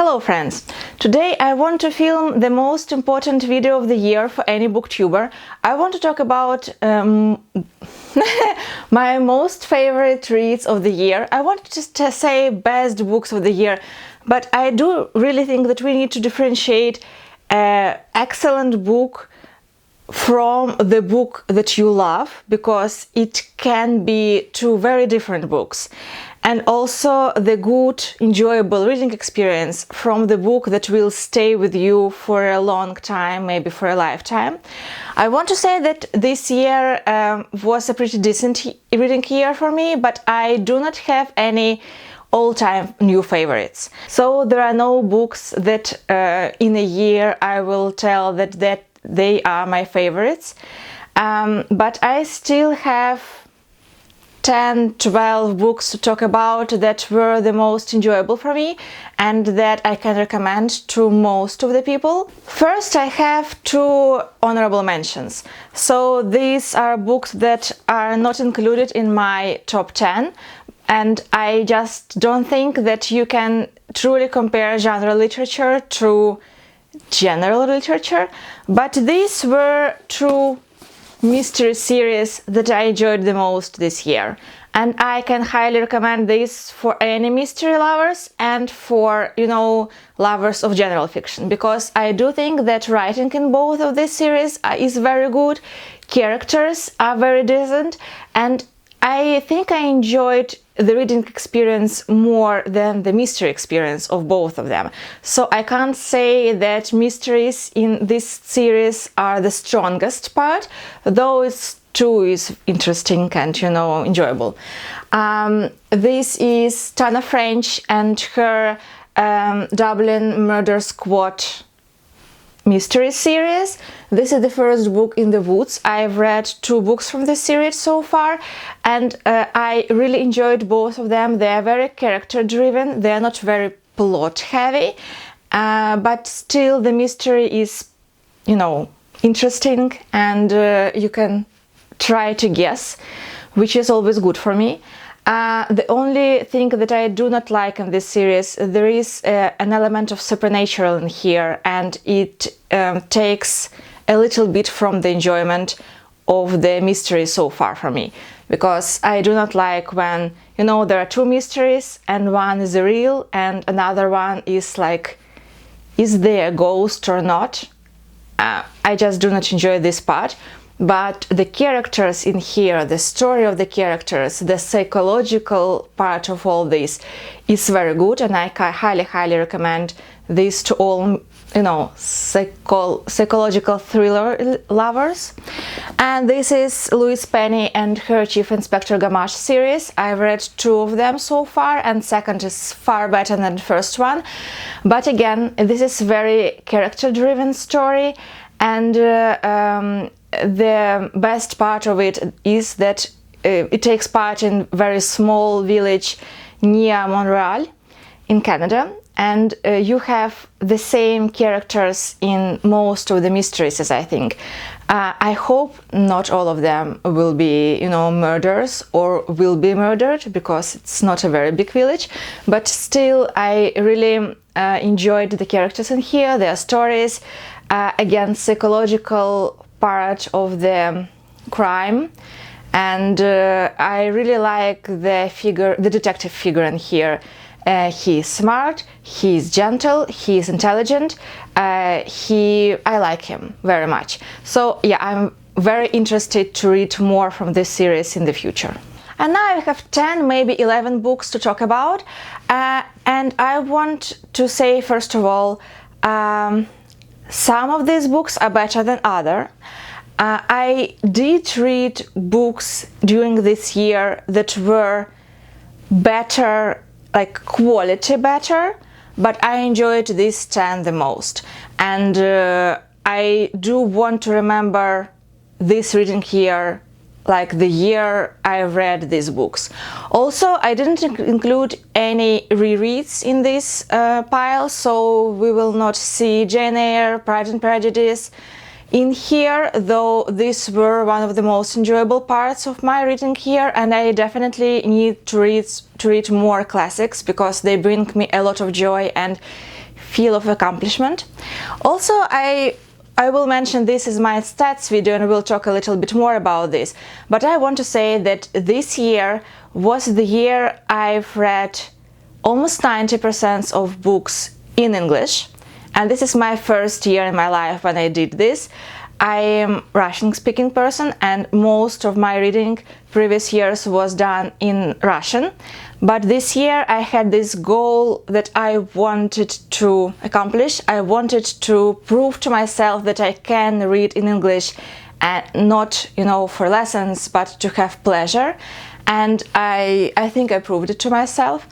Hello friends! Today I want to film the most important video of the year for any booktuber. I want to talk about my most favorite reads of the year. I want to just say best books of the year, but I do really think that we need to differentiate an excellent book from the book that you love, because it can be two very different books. And also the good, enjoyable reading experience from the book that will stay with you for a long time, maybe for a lifetime. I want to say that this year was a pretty decent reading year for me, but I do not have any all-time new favorites. So there are no books that in a year I will tell that they are my favorites. But I still have 10-12 books to talk about that were the most enjoyable for me and that I can recommend to most of the people. First, I have two honorable mentions. So these are books that are not included in my top 10, and I just don't think that you can truly compare genre literature to general literature, but these were two mystery series that I enjoyed the most this year, and I can highly recommend this for any mystery lovers and for, lovers of general fiction, because I do think that writing in both of these series is very good, characters are very decent, and I think I enjoyed the reading experience more than the mystery experience of both of them. So I can't say that mysteries in this series are the strongest part, though it's too is interesting and enjoyable. This is Tana French and her Dublin Murder Squad mystery series. This is the first book in the Woods. I've read two books from this series so far, and I really enjoyed both of them. They are very character driven, they are not very plot heavy, but still the mystery is, interesting, and you can try to guess, which is always good for me. The only thing that I do not like in this series, there is an element of supernatural in here, and it takes a little bit from the enjoyment of the mystery so far for me, because I do not like when, there are two mysteries and one is real and another one is like, is there a ghost or not? I just do not enjoy this part. But the characters in here, the story of the characters, the psychological part of all this is very good, and I highly recommend this to all, psychological thriller lovers. And this is Louise Penny and her Chief Inspector Gamache series. I've read two of them so far, and second is far better than the first one. But again, this is very character-driven story, and the best part of it is that it takes part in a very small village near Montreal in Canada, and you have the same characters in most of the mysteries, as I think. I hope not all of them will be, murderers or will be murdered, because it's not a very big village, but still I really enjoyed the characters in here, their stories, again, psychological part of the crime, and I really like the detective figure in here. He is smart, he is gentle, he is intelligent, I like him very much. So yeah, I'm very interested to read more from this series in the future. And now I have 10, maybe 11 books to talk about, and I want to say, first of all, some of these books are better than others. I did read books during this year that were better, like quality better, but I enjoyed these 10 the most. And I do want to remember this reading year like the year I read these books. Also, I didn't include any rereads in this pile, so we will not see Jane Eyre, Pride and Prejudice in here, though these were one of the most enjoyable parts of my reading here, and I definitely need to read more classics because they bring me a lot of joy and feel of accomplishment. Also, I will mention this as my stats video and we'll talk a little bit more about this. But I want to say that this year was the year I've read almost 90% of books in English. And this is my first year in my life when I did this. I am Russian speaking person and most of my reading previous years was done in Russian. But this year I had this goal that I wanted to accomplish. I wanted to prove to myself that I can read in English and not, for lessons, but to have pleasure. And I think I proved it to myself.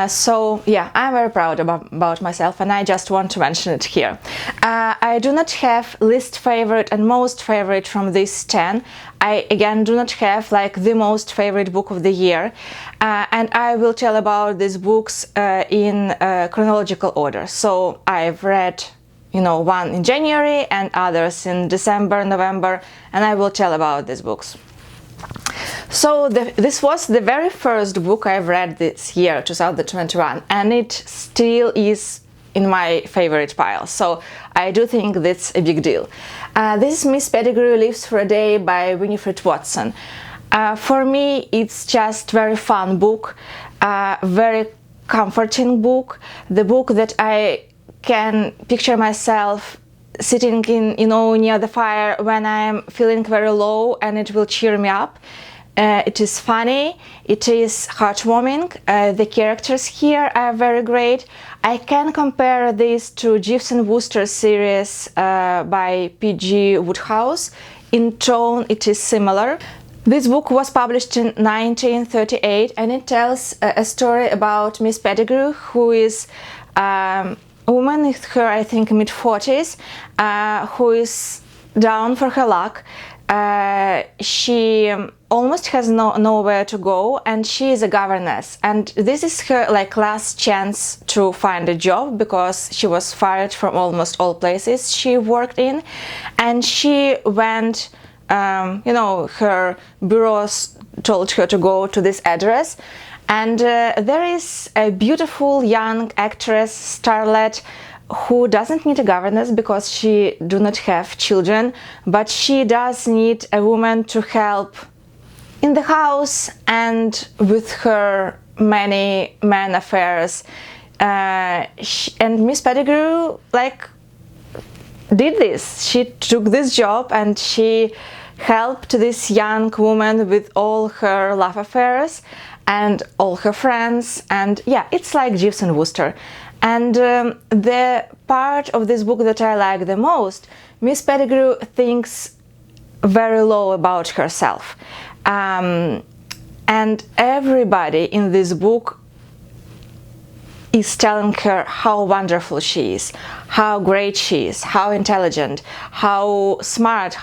So yeah, I'm very proud about myself and I just want to mention it here. I do not have least favorite and most favorite from these 10. I again do not have like the most favorite book of the year, and I will tell about these books in chronological order. So I've read one in January and others in December, November, and I will tell about these books. So this was the very first book I've read this year, 2021, and it still is in my favorite pile, so I do think that's a big deal. This is Miss Pettigrew Lives for a Day by Winifred Watson. For me, it's just very fun book, very comforting book, the book that I can picture myself sitting in, near the fire when I'm feeling very low and it will cheer me up. It is funny, it is heartwarming, the characters here are very great. I can compare this to Jeeves and Wooster series by P.G. Wodehouse. In tone it is similar. This book was published in 1938 and it tells a story about Miss Pettigrew, who is a woman in her, I think, mid-40s, who is down for her luck. She almost has nowhere to go and she is a governess, and this is her last chance to find a job because she was fired from almost all places she worked in, and she went, her bureaus told her to go to this address, and there is a beautiful young actress, starlet, who doesn't need a governess because she do not have children, but she does need a woman to help in the house and with her many man affairs. And Miss Pettigrew did this. She took this job and she helped this young woman with all her love affairs and all her friends, and yeah, it's like Jeeves and Wooster. And the part of this book that I like the most, Miss Pettigrew thinks very low about herself. And everybody in this book is telling her how wonderful she is, how great she is, how intelligent, how smart,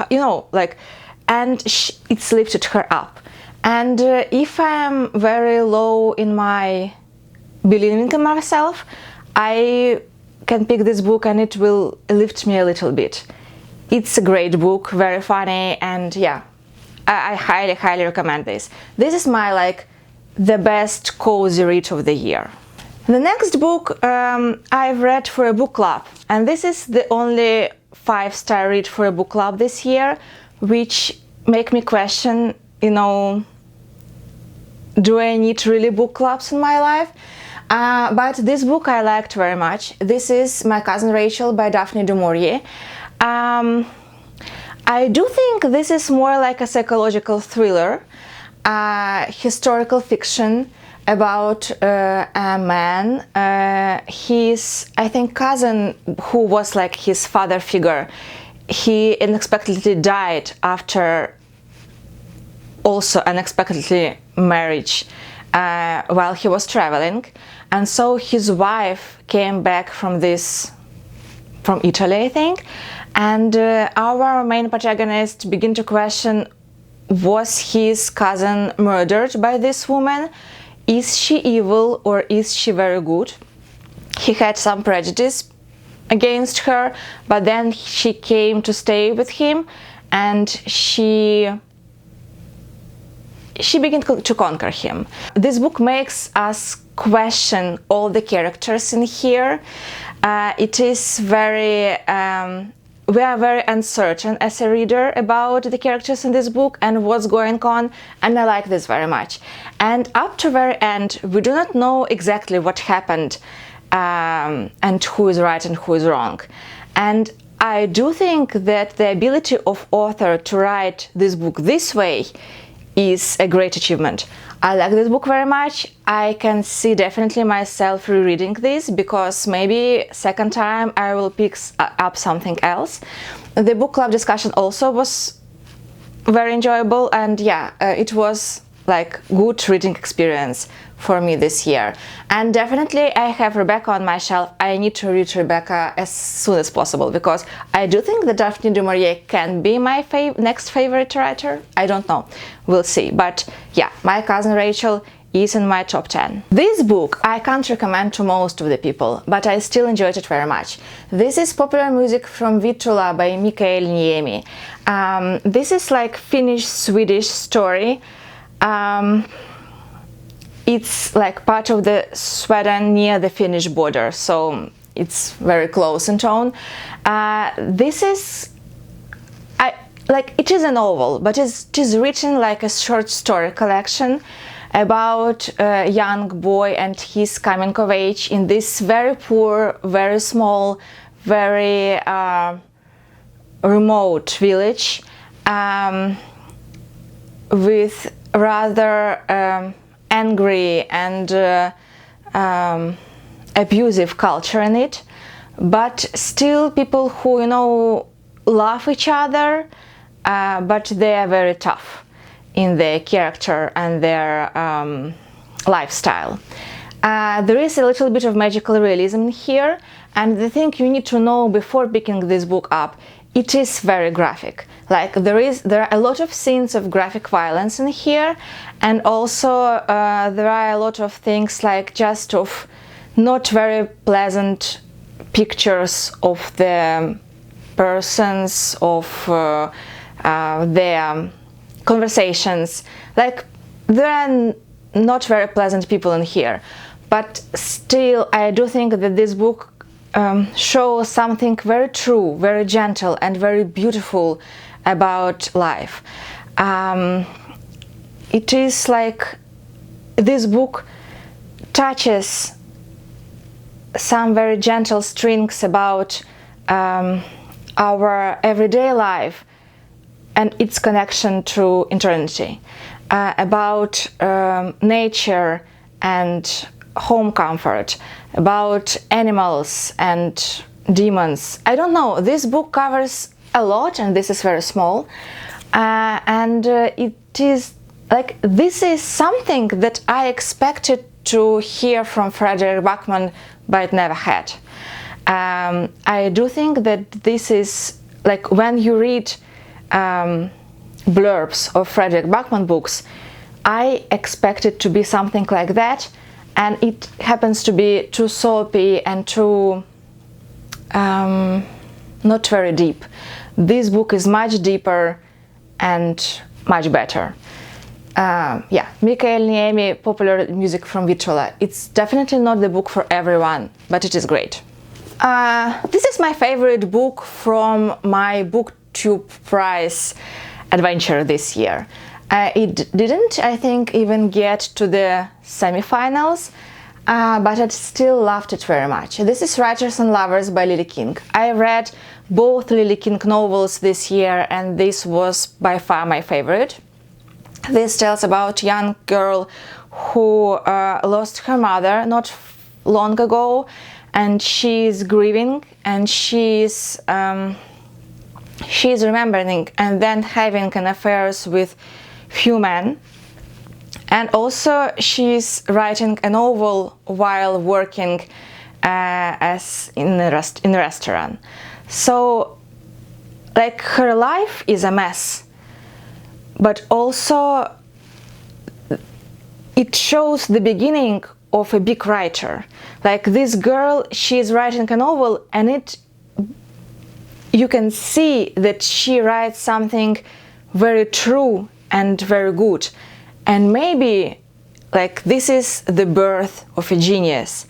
and it's lifted her up. And if I'm very low in my believing in myself, I can pick this book and it will lift me a little bit. It's a great book, very funny, and yeah, I highly recommend this. This is my the best cozy read of the year. The next book I've read for a book club, and this is the only 5-star read for a book club this year, which make me question, do I need really book clubs in my life? But this book I liked very much. This is My Cousin Rachel by Daphne du Maurier. I do think this is more like a psychological thriller, historical fiction about a man, his, I think, cousin, who was like his father figure. He unexpectedly died after also unexpectedly marriage while he was traveling, and so his wife came back from Italy, I think, and our main protagonist began to question, was his cousin murdered by this woman? Is she evil or is she very good? He had some prejudice against her, but then she came to stay with him and she began to conquer him. This book makes us question all the characters in here. It is very we are very uncertain as a reader about the characters in this book and what's going on, and I like this very much. And up to very end, we do not know exactly what happened and who is right and who is wrong. And I do think that the ability of author to write this book this way is a great achievement. I like this book very much. I can see definitely myself rereading this, because maybe second time I will pick up something else. The book club discussion also was very enjoyable, and yeah, it was like good reading experience for me this year. And definitely I have Rebecca on my shelf. I need to read Rebecca as soon as possible, because I do think that Daphne du Maurier can be my next favorite writer. I don't know, we'll see. But yeah, My Cousin Rachel is in my top 10. This book I can't recommend to most of the people, but I still enjoyed it very much. This is Popular Music from Vittula by Mikael Niemi. This is like Finnish-Swedish story. It's like part of the Sweden near the Finnish border, so it's very close in tone. This is, it is a novel, but it is written like a short story collection about a young boy and his coming of age in this very poor, very small, very remote village with rather angry and abusive culture in it, but still people who, you know, love each other, but they are very tough in their character and their lifestyle. There is a little bit of magical realism here, and the thing you need to know before picking this book up, it is very graphic. Like there are a lot of scenes of graphic violence in here, and also there are a lot of things like just of not very pleasant pictures of the persons, of their conversations. Like there are not very pleasant people in here, but still I do think that this book shows something very true, very gentle and very beautiful about life. It is like this book touches some very gentle strings about our everyday life and its connection to eternity, about nature and home comfort, about animals and demons. I don't know, this book covers a lot, and this is very small, and it is like, this is something that I expected to hear from Fredrik Backman, but never had. I do think that this is like, when you read blurbs of Fredrik Backman books, I expect it to be something like that, and it happens to be too soapy and too not very deep. This book is much deeper and much better. Yeah, Mikael Niemi, Popular Music from Vittula. It's definitely not the book for everyone, but it is great. This is my favorite book from my BookTube Prize adventure this year. It didn't, I think, even get to the semi-finals, but I still loved it very much. This is Writers and Lovers by Lily King. I read both Lily King novels this year, and this was by far my favorite. This tells about a young girl who lost her mother not long ago, and she's grieving, and she's remembering and then having an affairs with few men, and also she's writing a novel while working as in a restaurant. So like, her life is a mess, but also it shows the beginning of a big writer. Like, this girl, she's writing a novel, and you can see that she writes something very true and very good, and maybe like this is the birth of a genius,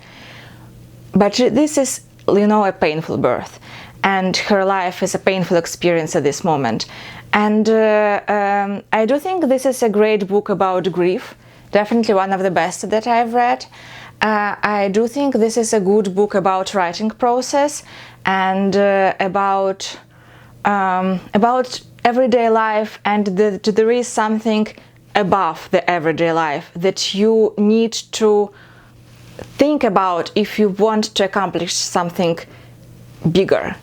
but this is a painful birth, and her life is a painful experience at this moment. And I do think this is a great book about grief, definitely one of the best that I've read. I do think this is a good book about writing process and about everyday life, and that there is something above the everyday life that you need to think about if you want to accomplish something bigger.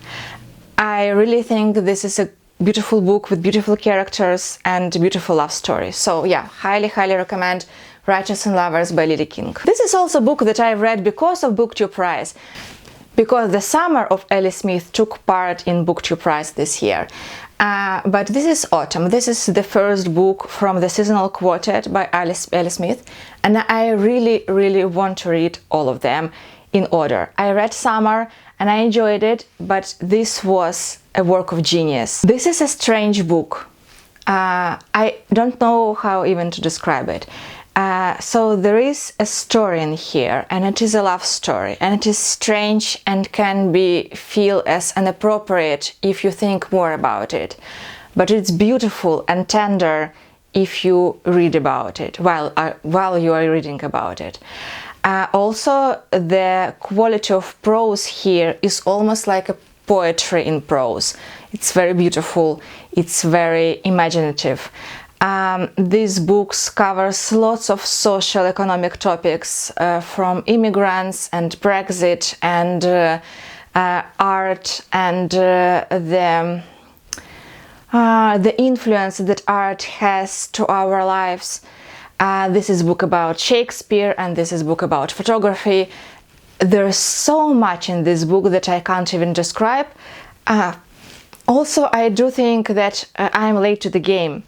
I really think this is a beautiful book with beautiful characters and beautiful love story. So yeah, highly recommend Righteous and Lovers by Lily King. This is also a book that I've read because of BookTube Prize, because the summer of Ellie Smith took part in BookTube Prize this year. But this is autumn. This is the first book from the seasonal quartet by Ellie Smith, and I really want to read all of them in order. I read summer and I enjoyed it, but this was a work of genius. This is a strange book. I don't know how even to describe it. So there is a story in here, and it is a love story, and it is strange and can feel as inappropriate if you think more about it. But it's beautiful and tender if you read about it while you are reading about it. Also, the quality of prose here is almost like a poetry in prose. It's very beautiful, it's very imaginative. These books covers lots of social economic topics, from immigrants and Brexit and art and the influence that art has to our lives. This is a book about Shakespeare, and this is a book about photography. There's so much in this book that I can't even describe. Also, I do think that I'm late to the game.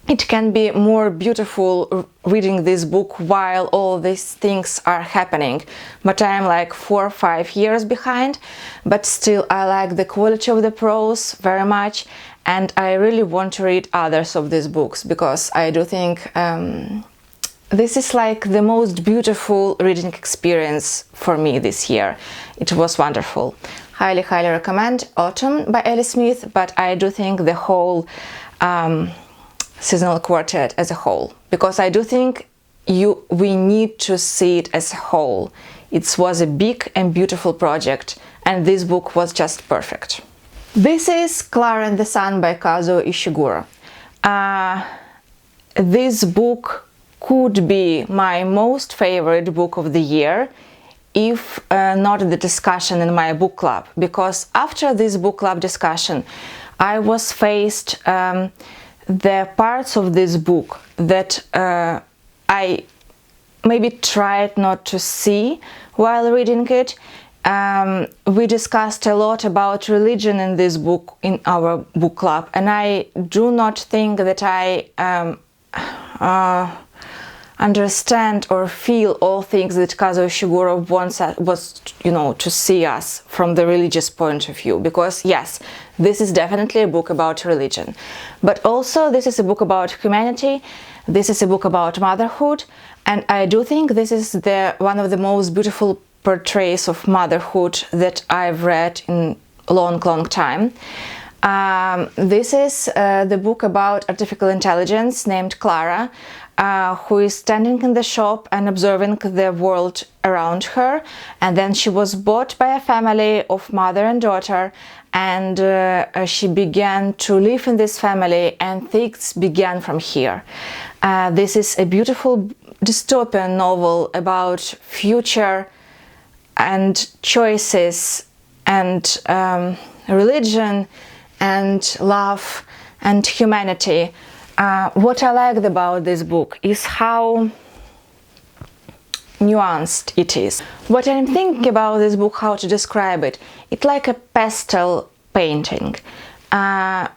It can be more beautiful reading this book while all these things are happening, but I am like 4 or 5 years behind. But still, I like the quality of the prose very much, and I really want to read others of these books, because I do think this is like the most beautiful reading experience for me this year. It was wonderful. Highly recommend Autumn by Ellie Smith, but I do think the whole seasonal quartet as a whole, because I do think we need to see it as a whole. It was a big and beautiful project, and this book was just perfect. This is Clara and the Sun by Kazuo Ishiguro. This book could be my most favorite book of the year, if not the discussion in my book club, because after this book club discussion I was faced the parts of this book that I maybe tried not to see while reading it. We discussed a lot about religion in this book in our book club, and I do not think that I understand or feel all things that Kazuo Ishiguro wants was to see us from the religious point of view, because yes, this is definitely a book about religion, but also this is a book about humanity, this is a book about motherhood, and I do think this is one of the most beautiful portraits of motherhood that I've read in a long time. This is the book about artificial intelligence named Clara, who is standing in the shop and observing the world around her, and then she was bought by a family of mother and daughter, and she began to live in this family, and things began from here. This is a beautiful dystopian novel about future and choices and religion and love and humanity. What I liked about this book is how nuanced it is. What I'm thinking about this book, how to describe it, it's like a pastel painting. When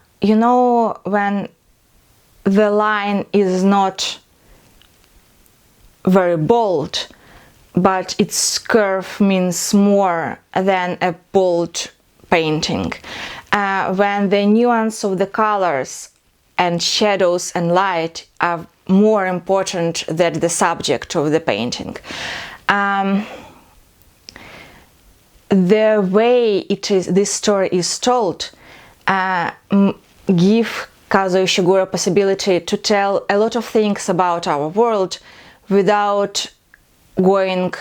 the line is not very bold, but its curve means more than a bold painting. When the nuance of the colors and shadows and light are more important than the subject of the painting. the way this story is told give Kazuo Ishiguro a possibility to tell a lot of things about our world without going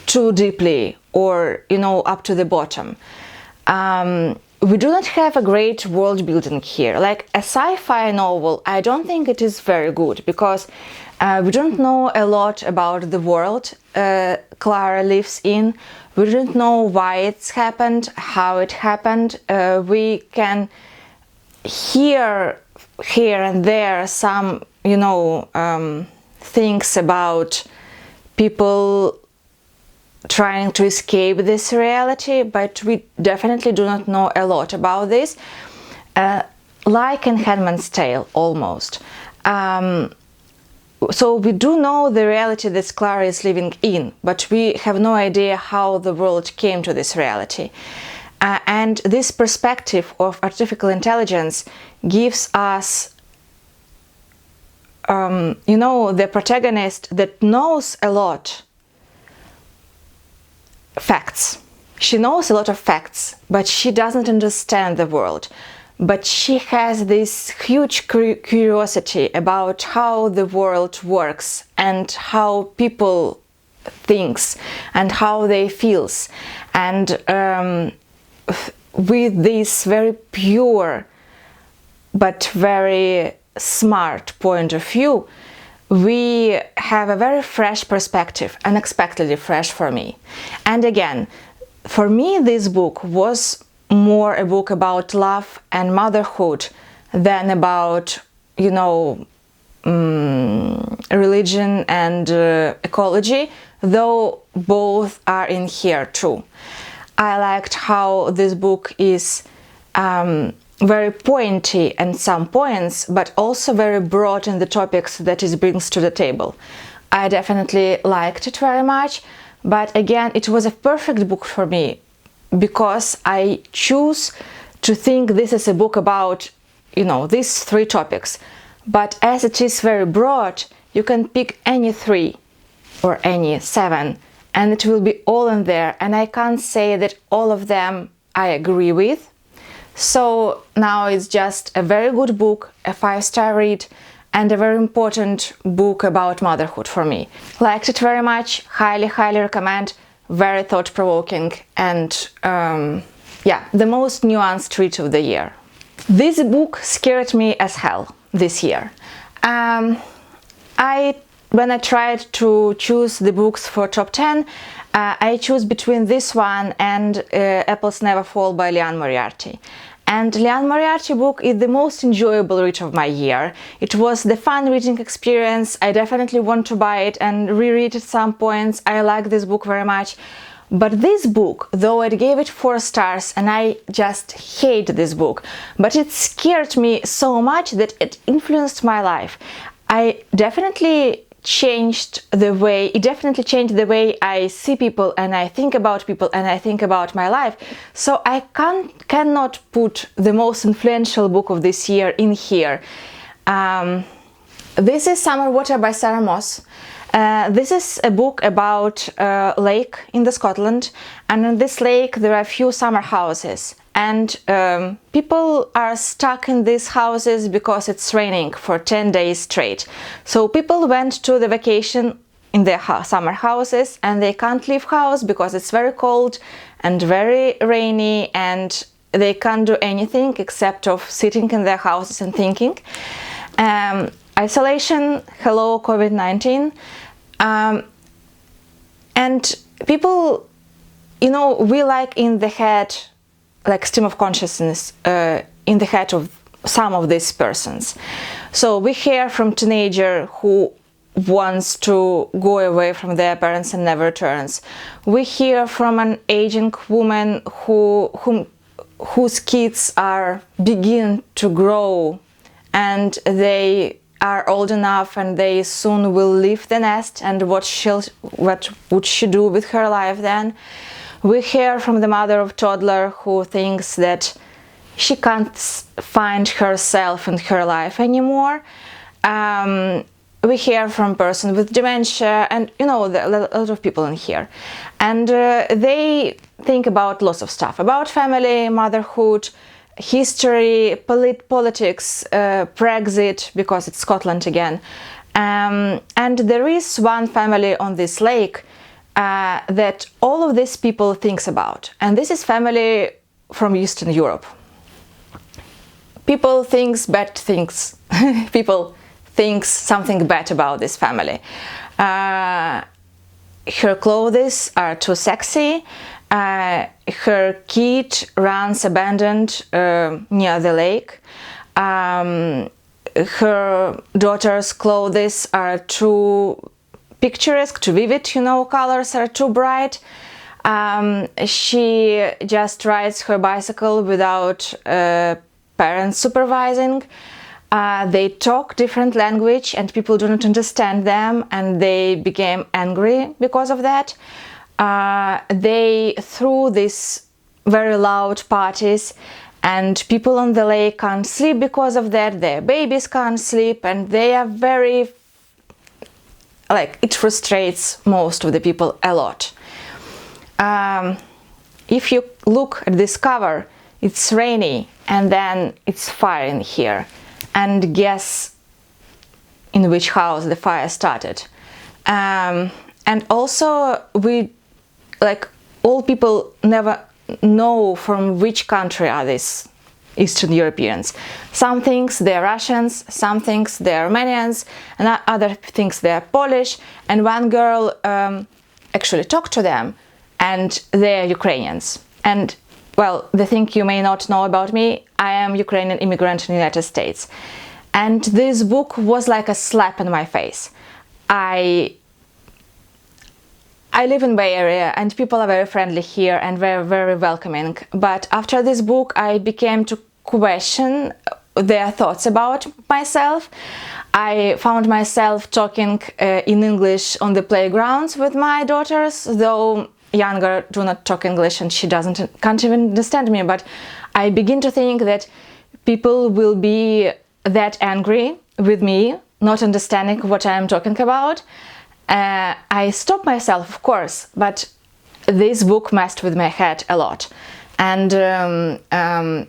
too deeply or, up to the bottom. We do not have a great world building here. Like a sci-fi novel, I don't think it is very good, because we don't know a lot about the world Clara lives in. We don't know why it's happened, how it happened. We can hear here and there some, things about people trying to escape this reality, but we definitely do not know a lot about this. Like in Handmaid's Tale, almost. So we do know the reality that Clara is living in, but we have no idea how the world came to this reality. And this perspective of artificial intelligence gives us, the protagonist that knows a lot facts. She knows a lot of facts, but she doesn't understand the world. But she has this huge curiosity about how the world works and how people thinks and how they feels. And with this very pure but very smart point of view, we have a very fresh perspective, unexpectedly fresh for me. And again, for me, this book was more a book about love and motherhood than about, religion and ecology, though both are in here too. I liked how this book is very pointy in some points, but also very broad in the topics that it brings to the table. I definitely liked it very much, but again, it was a perfect book for me because I choose to think this is a book about, these 3 topics. But as it is very broad, you can pick any 3 or any 7, and it will be all in there. And I can't say that all of them I agree with. So now it's just a very good book, a 5-star read, and a very important book about motherhood for me. Liked it very much, highly recommend, very thought-provoking, and the most nuanced read of the year. This book scared me as hell this year. When I tried to choose the books for top 10, I chose between this one and Apples Never Fall by Liane Moriarty. And Liane Moriarty book is the most enjoyable read of my year. It was the fun reading experience. I definitely want to buy it and reread at some points. I like this book very much. But this book, though I gave it 4 stars and I just hate this book, but it scared me so much that it influenced my life. It definitely changed the way I see people and I think about people and I think about my life. So I cannot put the most influential book of this year in here. This is Summer Water by Sarah Moss. This is a book about a lake in Scotland, and in this lake there are a few summer houses, and people are stuck in these houses because it's raining for 10 days straight. So people went to the vacation in their summer houses and they can't leave house because it's very cold and very rainy, and they can't do anything except of sitting in their houses and thinking. Isolation, hello COVID-19. And people, we like in the head, like stream of consciousness in the head of some of these persons. So we hear from teenager who wants to go away from their parents and never returns. We hear from an aging woman whose kids are begin to grow and they are old enough and they soon will leave the nest, and what would she do with her life then? We hear from the mother of toddler who thinks that she can't find herself in her life anymore. we hear from person with dementia, and a lot of people in here, and they think about lots of stuff, about family, motherhood, history, politics, Brexit, because it's Scotland again, and there is one family on this lake that all of these people thinks about, and this is family from Eastern Europe. People thinks bad things. People thinks something bad about this family. Her clothes are too sexy. Her kid runs abandoned near the lake. Her daughter's clothes are too picturesque, too vivid, colors are too bright. She just rides her bicycle without parents supervising. They talk different language and people do not understand them, and they became angry because of that. They threw these very loud parties, and people on the lake can't sleep because of that. Their babies can't sleep, and they are very, it frustrates most of the people a lot. If you look at this cover, it's rainy and then it's fire in here, and guess in which house the fire started. And also all people never know from which country are these Eastern Europeans. Some thinks they're Russians, some thinks they're Armenians, and other thinks they're Polish, and one girl actually talked to them, and they're Ukrainians. And well, the thing you may not know about me, I am Ukrainian immigrant in the United States. And this book was like a slap in my face. I live in Bay Area and people are very friendly here and very, very welcoming. But after this book, I began to question their thoughts about myself. I found myself talking in English on the playgrounds with my daughters, though younger do not talk English and she can't even understand me, but I begin to think that people will be that angry with me, not understanding what I am talking about. I stopped myself, of course, but this book messed with my head a lot. And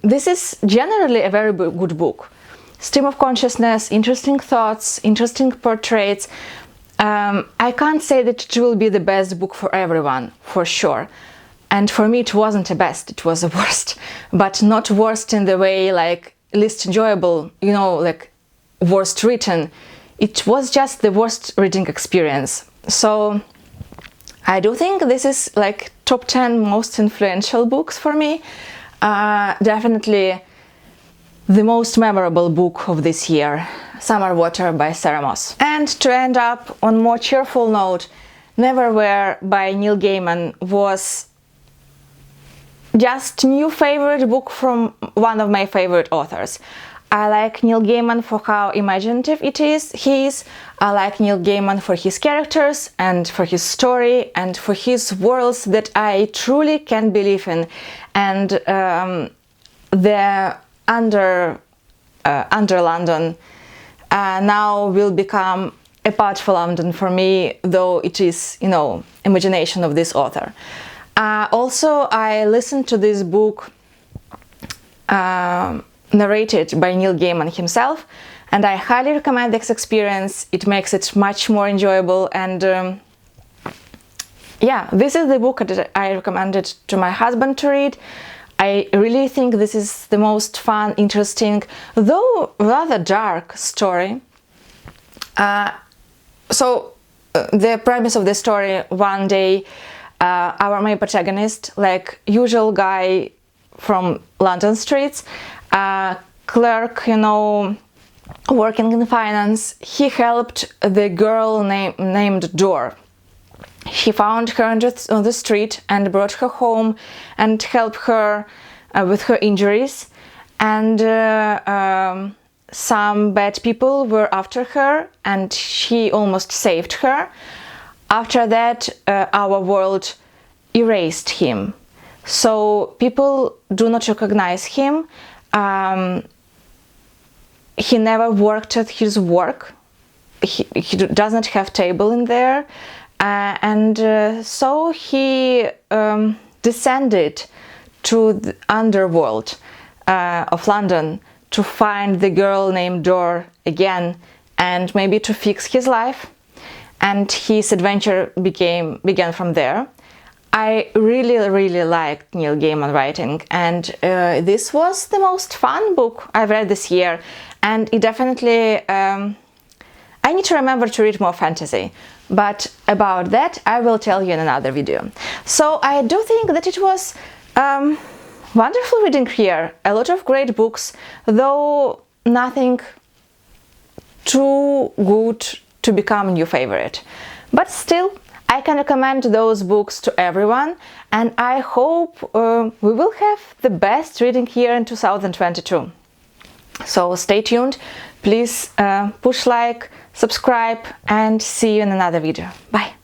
this is generally a very good book. Stream of consciousness, interesting thoughts, interesting portraits. I can't say that it will be the best book for everyone, for sure. And for me, it wasn't the best, it was the worst. But not worst in the way least enjoyable, worst written. It was just the worst reading experience. So I do think this is top 10 most influential books for me. Definitely the most memorable book of this year, Summer Water by Sarah Moss. And to end up on a more cheerful note, Neverwhere by Neil Gaiman was just new favorite book from one of my favorite authors. I like Neil Gaiman for how imaginative he is. I like Neil Gaiman for his characters and for his story and for his worlds that I truly can believe in. And the under London now will become a part of London for me, though it is, imagination of this author. Also, I listened to this book narrated by Neil Gaiman himself, and I highly recommend this experience. It makes it much more enjoyable, and yeah, this is the book that I recommended to my husband to read. I really think this is the most fun, interesting, though rather dark story. So the premise of the story: one day our main protagonist, usual guy from London streets, clerk, working in finance, he helped the girl named Dor. He found her on the street and brought her home and helped her with her injuries. And some bad people were after her and she almost saved her. After that, our world erased him. So people do not recognize him. He never worked at his work. he does not have table in there, so he descended to the underworld of London to find the girl named Dor again, and maybe to fix his life. And his adventure began from there. I really liked Neil Gaiman writing, and this was the most fun book I've read this year, and it definitely I need to remember to read more fantasy, but about that I will tell you in another video. So I do think that it was wonderful reading here, a lot of great books, though nothing too good to become a new favorite. But still, I can recommend those books to everyone, and I hope we will have the best reading year in 2022. So stay tuned, please push like, subscribe, and see you in another video. Bye!